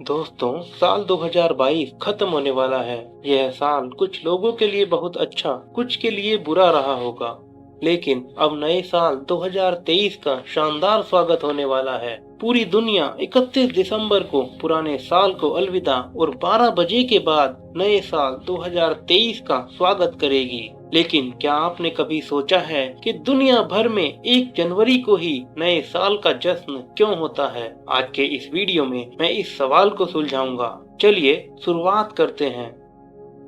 दोस्तों, साल 2022 खत्म होने वाला है। यह साल कुछ लोगों के लिए बहुत अच्छा, कुछ के लिए बुरा रहा होगा। लेकिन अब नए साल 2023 का शानदार स्वागत होने वाला है। पूरी दुनिया 31 दिसंबर को पुराने साल को अलविदा और 12 बजे के बाद नए साल 2023 का स्वागत करेगी। लेकिन क्या आपने कभी सोचा है कि दुनिया भर में 1 जनवरी को ही नए साल का जश्न क्यों होता है? आज के इस वीडियो में मैं इस सवाल को सुलझाऊंगा। चलिए शुरुआत करते हैं।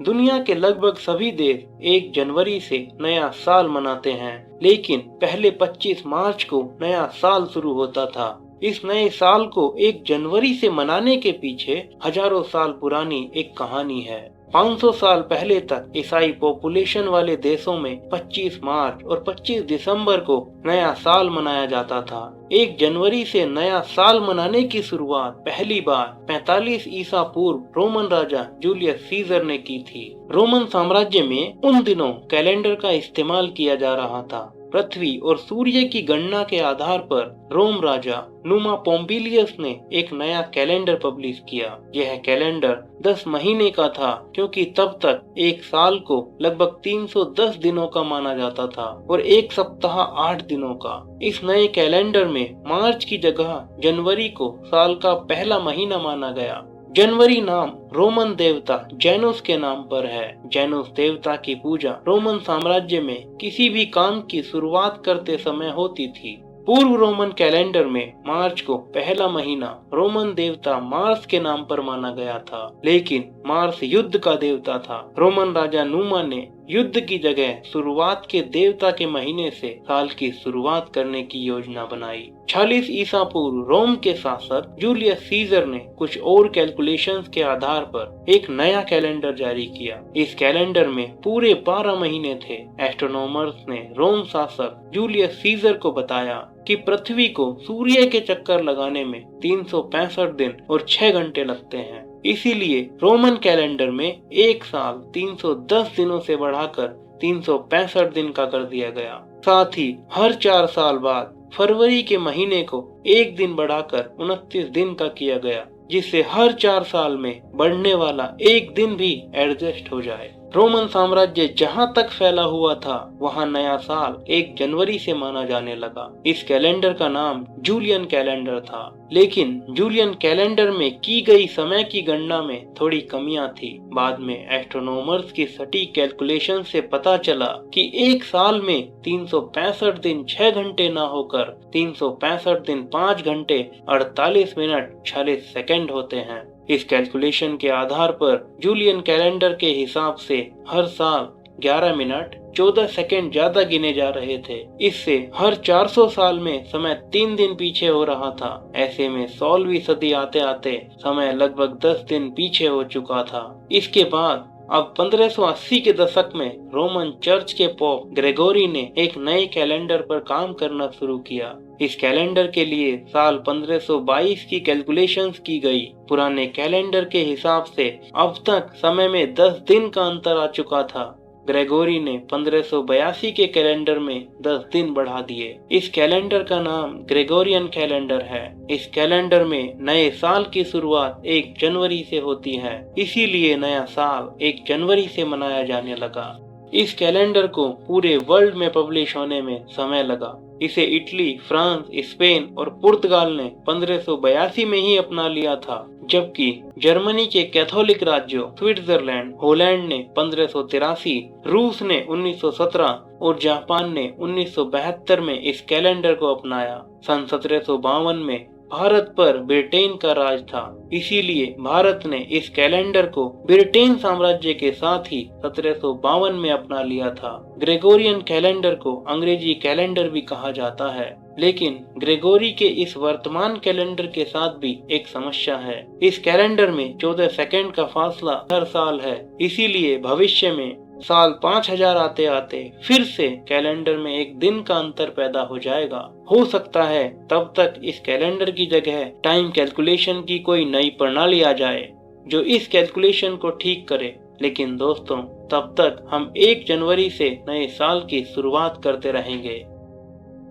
दुनिया के लगभग सभी देश 1 जनवरी से नया साल मनाते हैं, लेकिन पहले 25 मार्च को नया साल शुरू होता था। इस नए साल को 1 जनवरी से मनाने के पीछे हजारों साल पुरानी एक कहानी है। 500 साल पहले तक ईसाई पॉपुलेशन वाले देशों में 25 मार्च और 25 दिसंबर को नया साल मनाया जाता था। 1 जनवरी से नया साल मनाने की शुरुआत पहली बार 45 ईसा पूर्व रोमन राजा जूलियस सीजर ने की थी। रोमन साम्राज्य में उन दिनों कैलेंडर का इस्तेमाल किया जा रहा था। पृथ्वी और सूर्य की गणना के आधार पर रोम राजा नुमा पोम्बिलियस ने एक नया कैलेंडर पब्लिश किया। यह कैलेंडर 10 महीने का था, क्योंकि तब तक एक साल को लगभग 310 दिनों का माना जाता था और एक सप्ताह 8 दिनों का। इस नए कैलेंडर में मार्च की जगह जनवरी को साल का पहला महीना माना गया। जनवरी नाम रोमन देवता जेनुस के नाम पर है। जेनुस देवता की पूजा रोमन साम्राज्य में किसी भी काम की शुरुआत करते समय होती थी। पूर्व रोमन कैलेंडर में मार्च को पहला महीना रोमन देवता मार्स के नाम पर माना गया था, लेकिन मार्स युद्ध का देवता था। रोमन राजा नुमा ने युद्ध की जगह शुरुआत के देवता के महीने से साल की शुरुआत करने की योजना बनाई। 46 ईसा पूर्व रोम के शासक जूलियस सीजर ने कुछ और कैलकुलेशंस के आधार पर एक नया कैलेंडर जारी किया। इस कैलेंडर में पूरे 12 महीने थे। एस्ट्रोनॉमर्स ने रोम शासक जूलियस सीजर को बताया कि पृथ्वी को सूर्य के चक्कर लगाने में 365 दिन और 6 घंटे लगते हैं। इसीलिए रोमन कैलेंडर में एक साल 310 दिनों से बढ़ाकर 365 दिन का कर दिया गया। साथ ही हर 4 साल बाद फरवरी के महीने को एक दिन बढ़ाकर 29 दिन का किया गया, जिससे हर 4 साल में बढ़ने वाला एक दिन भी एडजस्ट हो जाए। रोमन साम्राज्य जहां तक फैला हुआ था, वहां नया साल 1 जनवरी से माना जाने लगा। इस कैलेंडर का नाम जूलियन कैलेंडर था, लेकिन जूलियन कैलेंडर में की गई समय की गणना में थोड़ी कमियां थी। बाद में एस्ट्रोनॉमर्स की सटीक कैलकुलेशन से पता चला कि एक साल में 365 दिन 6 घंटे न होकर 365 दिन 5 घंटे 48 मिनट 46 सेकंड होते हैं। इस कैलकुलेशन के आधार पर जूलियन कैलेंडर के हिसाब से हर साल 11 मिनट 14 सेकंड ज्यादा गिने जा रहे थे। इससे हर 400 साल में समय 3 दिन पीछे हो रहा था। ऐसे में 16वीं सदी आते आते समय लगभग 10 दिन पीछे हो चुका था। इसके बाद अब 1580 के दशक में रोमन चर्च के पोप ग्रेगोरी ने एक नए कैलेंडर पर काम करना शुरू किया। इस कैलेंडर के लिए साल 1522 की कैलकुलेशंस की गई। पुराने कैलेंडर के हिसाब से अब तक समय में 10 दिन का अंतर आ चुका था। ग्रेगोरी ने 1582 के कैलेंडर में 10 दिन बढ़ा दिए। इस कैलेंडर का नाम ग्रेगोरियन कैलेंडर है। इस कैलेंडर में नए साल की शुरुआत 1 जनवरी से होती है, इसीलिए नया साल 1 जनवरी से मनाया जाने लगा। इस कैलेंडर को पूरे वर्ल्ड में पब्लिश होने में समय लगा। इसे इटली, फ्रांस, स्पेन और पुर्तगाल ने 1582 में ही अपना लिया था, जबकि जर्मनी के कैथोलिक राज्यों स्विट्जरलैंड, हॉलैंड ने 1583, रूस ने 1917 और जापान ने 1972 में इस कैलेंडर को अपनाया। सन 1752 में भारत पर ब्रिटेन का राज था, इसीलिए भारत ने इस कैलेंडर को ब्रिटेन साम्राज्य के साथ ही 1752 में अपना लिया था। ग्रेगोरियन कैलेंडर को अंग्रेजी कैलेंडर भी कहा जाता है, लेकिन ग्रेगोरी के इस वर्तमान कैलेंडर के साथ भी एक समस्या है। इस कैलेंडर में 14 सेकंड का फासला हर साल है, इसीलिए भविष्य में साल 5000 आते आते फिर से कैलेंडर में एक दिन का अंतर पैदा हो जाएगा। हो सकता है तब तक इस कैलेंडर की जगह टाइम कैलकुलेशन की कोई नई प्रणाली आ जाए जो इस कैलकुलेशन को ठीक करे। लेकिन दोस्तों, तब तक हम 1 जनवरी से नए साल की शुरुआत करते रहेंगे।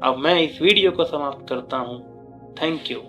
अब मैं इस वीडियो को समाप्त करता हूँ। Thank you.